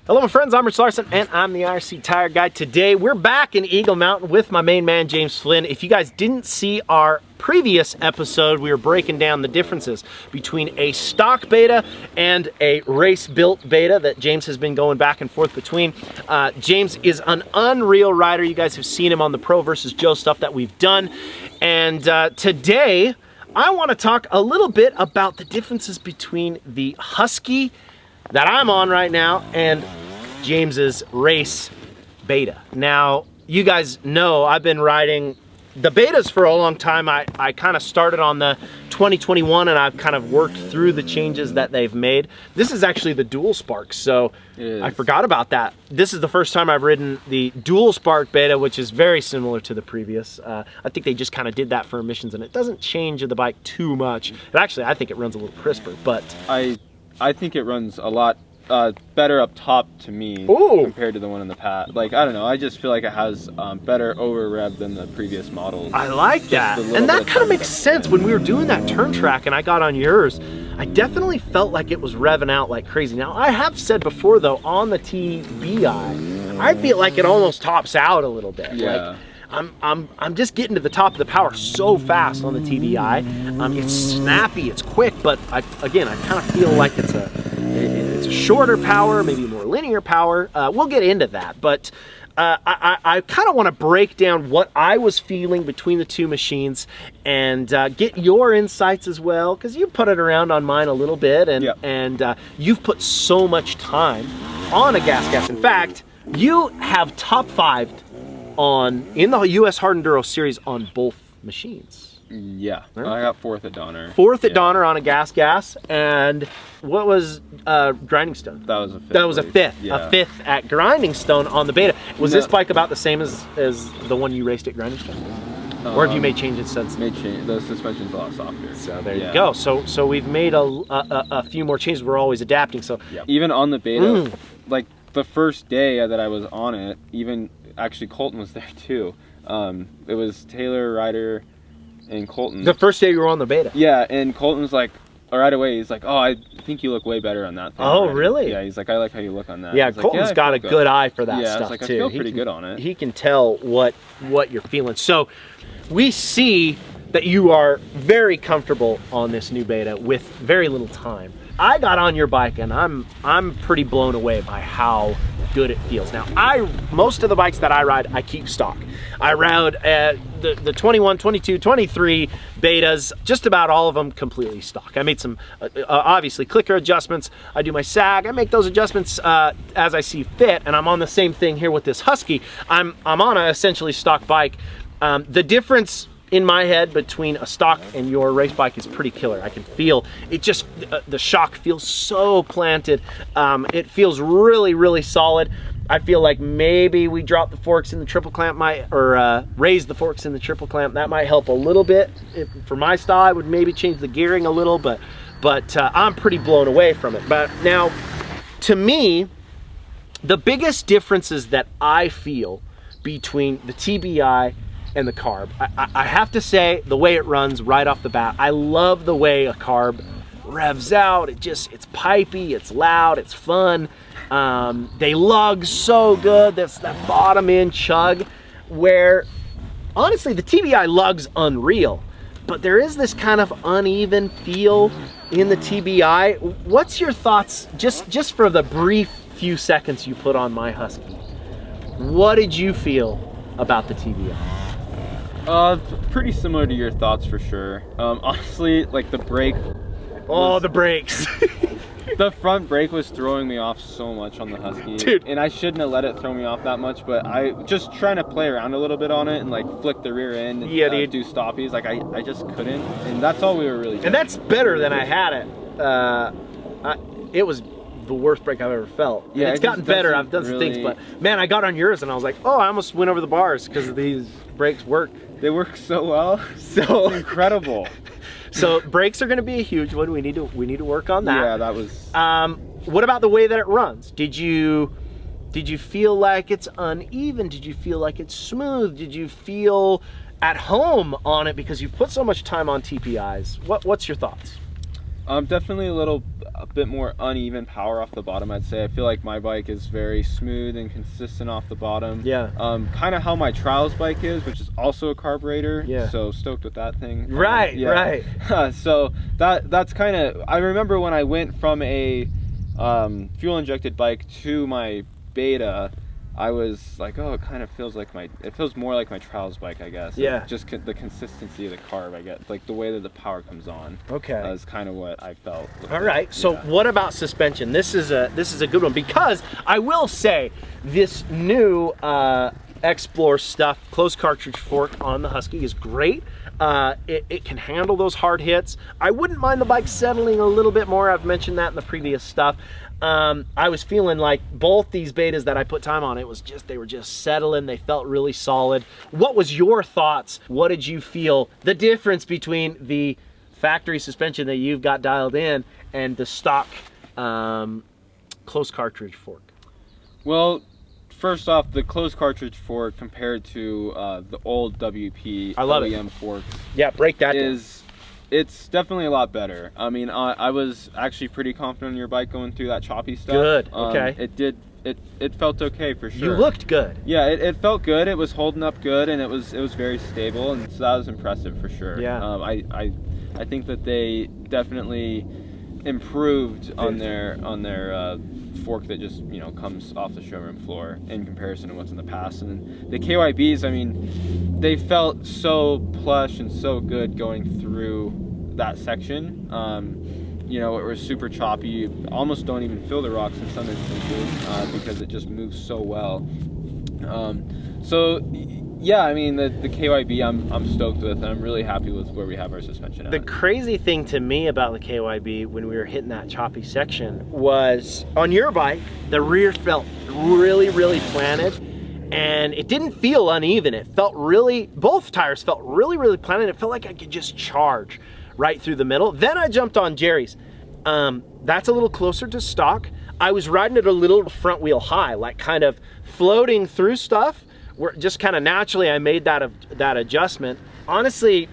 Hello my friends, I'm Rich Larson and I'm the IRC Tire Guy. Today we're back in Eagle Mountain with my main man James Flynn. If you guys didn't see our previous episode, we were breaking down the differences between a stock beta and a race-built beta that James has been going back and forth between. James is an unreal rider. You guys have seen him on the Pro versus Joe stuff that we've done. And today I want to talk a little bit about the differences between the Husky that I'm on right now and James's race beta. Now, you guys know I've been riding the betas for a long time. I kind of started on the 2021 and I've kind of worked through the changes that they've made. This is actually the dual spark, so I forgot about that. This is the first time I've ridden the dual spark beta, which is very similar to the previous. I think they just kind of did that for emissions and it doesn't change the bike too much. And actually, I think it runs a little crisper, but I think it runs a lot better up top to me compared to the one in the pad. Like, I don't know, I just feel like it has better over rev than the previous models. I like that. And that kind of makes sense. When we were doing that turn track and I got on yours, I definitely felt like it was revving out like crazy. Now, I have said before though, on the TBI, I feel like it almost tops out a little bit. Yeah. Like, I'm just getting to the top of the power so fast on the TBI. It's snappy, it's quick, but again, I kind of feel like it's a shorter power, maybe more linear power. We'll get into that, but I kind of want to break down what I was feeling between the two machines and get your insights as well, because you put it around on mine a little bit, and you've put so much time on a gas. In fact, you have top 5'd in the US Hard Enduro series on both machines. Yeah, I got 4th at Donner. 4th at Donner on a gas, and what was Grinding Stone? That was a 5th. That was a 5th. Yeah. A 5th at Grinding Stone on the beta. Was this bike about the same as the one you raced at Grinding Stone? Or have you made changes since? Made change. The suspension's a lot softer. So there you go. So we've made a few more changes. We're always adapting. So even on the beta, like the first day that I was on it, even actually Colton was there too. It was Taylor, Ryder, and Colton. The first day you were on the beta? Yeah, and Colton was like, right away, he's like, oh, I think you look way better on that thing. Oh, really? Yeah, he's like, I like how you look on that. Yeah, Colton's got a good eye for that stuff too. I too. feel pretty good on it. He can tell what you're feeling. So we see that you are very comfortable on this new beta with very little time. I got on your bike and I'm pretty blown away by how good it feels. Now, most of the bikes that I ride, I keep stock. I ride the 21, 22, 23 betas, just about all of them completely stock. I made some, obviously, clicker adjustments. I do my sag. I make those adjustments as I see fit, and I'm on the same thing here with this Husky. I'm on a essentially stock bike. The difference in my head between a stock and your race bike is pretty killer. I can feel it, just the shock feels so planted. It feels really, really solid. I feel like maybe we drop the forks in the triple clamp, or raise the forks in the triple clamp. That might help a little bit. For my style, I would maybe change the gearing a little, but I'm pretty blown away from it. But now, to me, the biggest differences that I feel between the TBI and the carb, I have to say, the way it runs right off the bat, I love the way a carb revs out. It's pipey, it's loud, it's fun. They lug so good. That's that bottom end chug, where honestly the TBI lugs unreal, but there is this kind of uneven feel in the TBI. What's your thoughts, just for the brief few seconds you put on my Husky? What did you feel about the TBI? Pretty similar to your thoughts for sure. Honestly, like the brake. Oh, the brakes. The front brake was throwing me off so much on the Husky. Dude. And I shouldn't have let it throw me off that much, but I just trying to play around a little bit on it and like flick the rear end and do stoppies. Like I just couldn't. And that's all we were really doing. And that's better than I had it. It was the worst brake I've ever felt. Yeah, it's gotten better. I've done some things, but man, I got on yours and I was like, oh, I almost went over the bars because these brakes work. They work so well. So it's incredible. So brakes are going to be a huge one. We need to work on that. Yeah, that was. What about the way that it runs? Did you feel like it's uneven? Did you feel like it's smooth? Did you feel at home on it because you've put so much time on TPIs? What's your thoughts? Definitely a bit more uneven power off the bottom, I'd say. I feel like my bike is very smooth and consistent off the bottom. Yeah. Kind of how my trials bike is, which is also a carburetor. Yeah. So stoked with that thing. Right, yeah. right. So that's kind of, I remember when I went from a fuel injected bike to my Beta, I was like, oh, it kind of feels like it feels more like my trials bike, I guess. Yeah. Just the consistency of the carb, I guess, like the way that the power comes on. Okay. Is kind of what I felt. All right. So what about suspension? This is a good one, because I will say this new Explore stuff, closed cartridge fork on the Husky, is great. It can handle those hard hits. I wouldn't mind the bike settling a little bit more. I've mentioned that in the previous stuff. I was feeling like both these Betas that I put time on, they were just settling. They felt really solid. What was your thoughts? What did you feel the difference between the factory suspension that you've got dialed in and the stock closed cartridge fork? Well, first off, the closed cartridge fork compared to the old WP OEM forks. Yeah, break that down. It's definitely a lot better. I mean, I was actually pretty confident on your bike going through that choppy stuff. Good, okay. It felt okay for sure. You looked good. Yeah, it felt good. It was holding up good, and it was very stable, and so that was impressive for sure. Yeah. I think that they definitely improved on their fork that just comes off the showroom floor in comparison to what's in the past. And the KYBs, I mean, they felt so plush and so good going through that section. It was super choppy. You almost don't even feel the rocks in some instances because it just moves so well. So yeah, I mean, the KYB I'm stoked with, and I'm really happy with where we have our suspension at. The crazy thing to me about the KYB when we were hitting that choppy section was, on your bike, the rear felt really, really planted, and it didn't feel uneven. It felt really, both tires felt really, really planted. It felt like I could just charge right through the middle. Then I jumped on Jerry's. That's a little closer to stock. I was riding it a little front wheel high, like kind of floating through stuff. Just kind of naturally I made that adjustment. Honestly,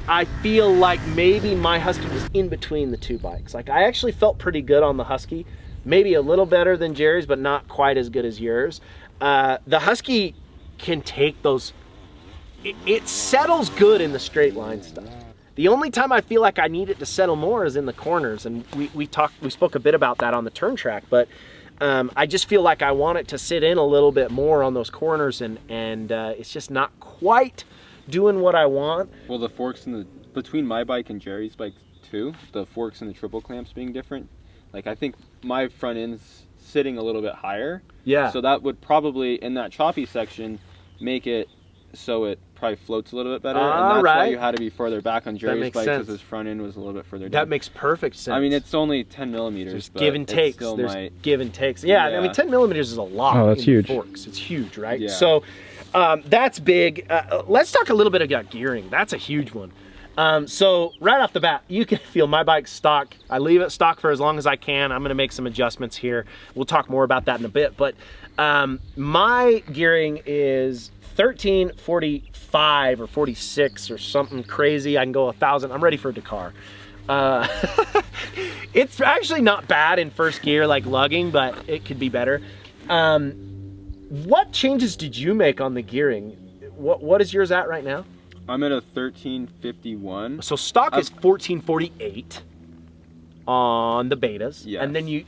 I feel like maybe my Husky was in between the two bikes. Like, I actually felt pretty good on the Husky, maybe a little better than Jerry's, but not quite as good as yours. The Husky can take those, it settles good in the straight line stuff. The only time I feel like I need it to settle more is in the corners, and we spoke a bit about that on the turn track, but I just feel like I want it to sit in a little bit more on those corners, and it's just not quite doing what I want. Well, the forks between my bike and Jerry's bike too, the forks and the triple clamps being different, like I think my front end's sitting a little bit higher. Yeah. So that would probably, in that choppy section, make it so it probably floats a little bit better, and that's why you had to be further back on Jerry's bike, because his front end was a little bit further down. That makes perfect sense. I mean, it's only 10 millimeters. There's give and takes. There's give and takes. Yeah, I mean, 10 millimeters is a lot. Oh, that's huge. Forks. It's huge, right? Yeah. So that's big. Let's talk a little bit about gearing. That's a huge one. So right off the bat, you can feel my bike's stock. I leave it stock for as long as I can. I'm going to make some adjustments here. We'll talk more about that in a bit. But my gearing is 1345 or 46 or something crazy. I can go 1,000. I'm ready for a Dakar. It's actually not bad in first gear, like lugging, but it could be better. What changes did you make on the gearing? What is yours at right now? I'm at a 1351. So stock is 1448 on the Betas. Yes. And then you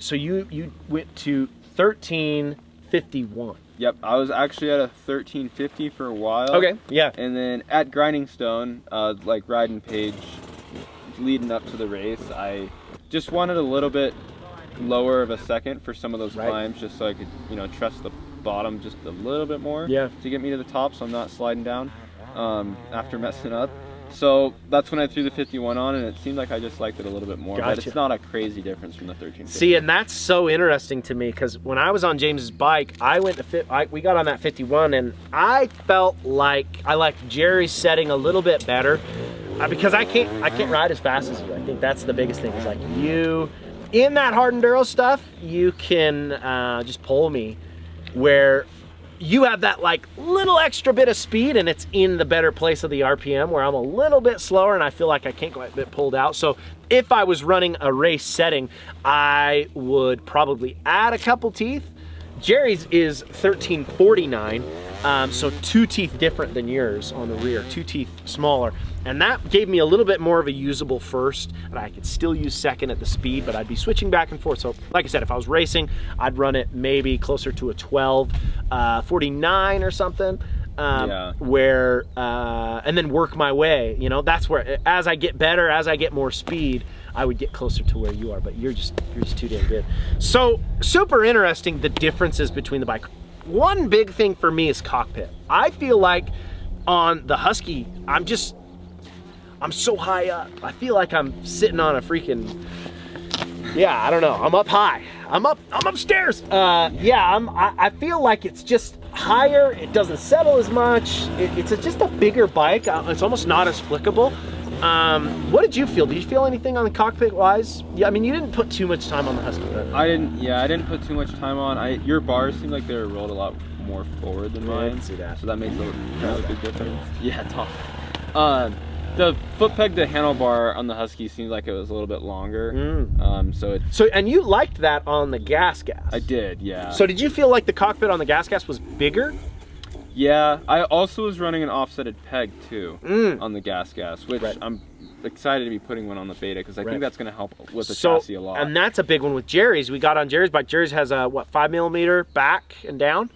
went to 1351. Yep, I was actually at a 1350 for a while. Okay, yeah. And then at Grinding Stone, like riding page, leading up to the race, I just wanted a little bit lower of a second for some of those climbs, just so I could, trust the bottom just a little bit more to get me to the top, so I'm not sliding down after messing up. So that's when I threw the 51 on, and it seemed like I just liked it a little bit more. Gotcha. But it's not a crazy difference from the 1350. See, and that's so interesting to me, because when I was on James's bike, we got on that 51, and I felt like I liked Jerry's setting a little bit better, because I can't ride as fast as you. I think that's the biggest thing. Is like, you in that hard enduro stuff, you can just pull me, where you have that like little extra bit of speed, and it's in the better place of the RPM, where I'm a little bit slower and I feel like I can't quite get pulled out. So if I was running a race setting, I would probably add a couple teeth. Jerry's is 1349, so 2 teeth different than yours on the rear, 2 teeth smaller. And that gave me a little bit more of a usable first, and I could still use second at the speed, but I'd be switching back and forth. So like I said, if I was racing, I'd run it maybe closer to a 1249 or something. Where and then work my way, you know. That's where, as I get better, as I get more speed, I would get closer to where you are, but you're just too damn good. So super interesting, the differences between the bike. One big thing for me is cockpit. I feel like on the Husky, I'm so high up. I feel like I'm sitting on a freaking, yeah, I don't know, I'm up high. I'm upstairs. I feel like it's just higher. It doesn't settle as much. It's just a bigger bike. It's almost not as flickable. What did you feel? Did you feel anything on the cockpit wise? Yeah, I mean, you didn't put too much time on the Husky, but I didn't put too much time on. Your bars seemed like they were rolled a lot more forward than mine. I didn't see that. So that makes a big difference. Yeah, tough. The foot peg to handlebar on the Husky seemed like it was a little bit longer. And you liked that on the gas. I did, yeah. So did you feel like the cockpit on the gas was bigger? Yeah, I also was running an offsetted peg too on the gas, which I'm excited to be putting one on the Beta, because I think that's going to help with the chassis a lot. And that's a big one with Jerry's. We got on Jerry's bike. Jerry's has a, what, 5mm back and down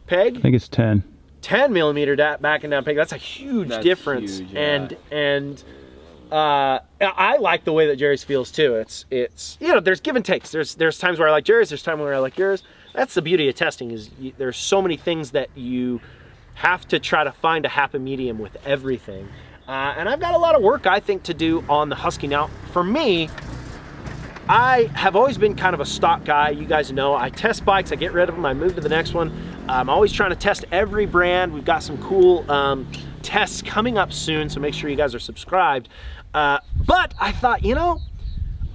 peg? I think it's 10. 10mm back and down peg. That's a huge difference. Huge, yeah. And I like the way that Jerry's feels too. It's you know, there's give and takes. There's times where I like Jerry's, there's times where I like yours. That's the beauty of testing, is there's so many things that you have to try to find a happy medium with everything. And I've got a lot of work, I think, to do on the Husky. Now, for me, I have always been kind of a stock guy. You guys know, I test bikes, I get rid of them, I move to the next one. I'm always trying to test every brand. We've got some cool tests coming up soon, so make sure you guys are subscribed. But I thought, you know,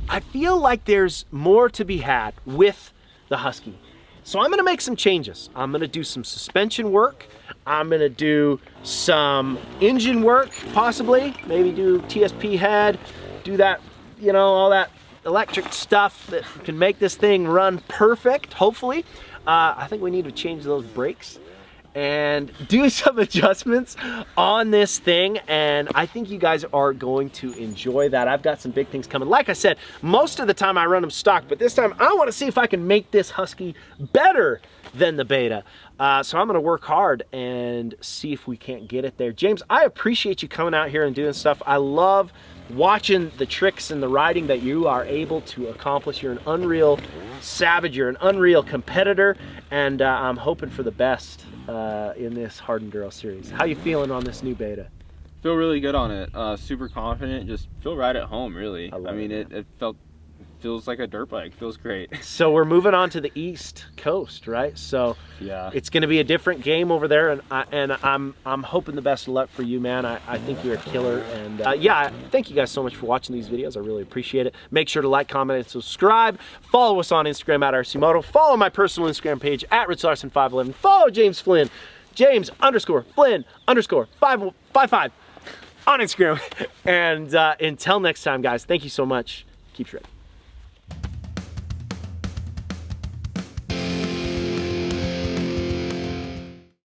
I feel like there's more to be had with the Husky. So I'm gonna make some changes. I'm gonna do some suspension work. I'm gonna do some engine work, possibly. Maybe do TSP head, do that, you know, all that electric stuff that can make this thing run perfect, hopefully. I think we need to change those brakes and do some adjustments on this thing, and I think you guys are going to enjoy that. I've got some big things coming. Like I said, most of the time I run them stock, but this time I want to see if I can make this Husky better than the Beta. So I'm going to work hard and see if we can't get it there. James, I appreciate you coming out here and doing stuff. I love watching the tricks and the riding that you are able to accomplish. You're an unreal savage, you're an unreal competitor, and I'm hoping for the best in this hard enduro series. How you feeling on this new Beta? Feel really good on it. Super confident. Just feel right at home, really. I mean, it feels like a dirt bike. Feels great. So we're moving on to the East Coast, right? So yeah, it's going to be a different game over there, and I'm hoping the best of luck for you, man. I think you're a killer, and yeah, thank you guys so much for watching these videos. I really appreciate it. Make sure to like, comment, and subscribe. Follow us on Instagram at IRC Moto. Follow my personal Instagram page at RichLarson511. Follow James Flynn, James_Flynn_555 on Instagram. And until next time, guys, thank you so much. Keep shredding.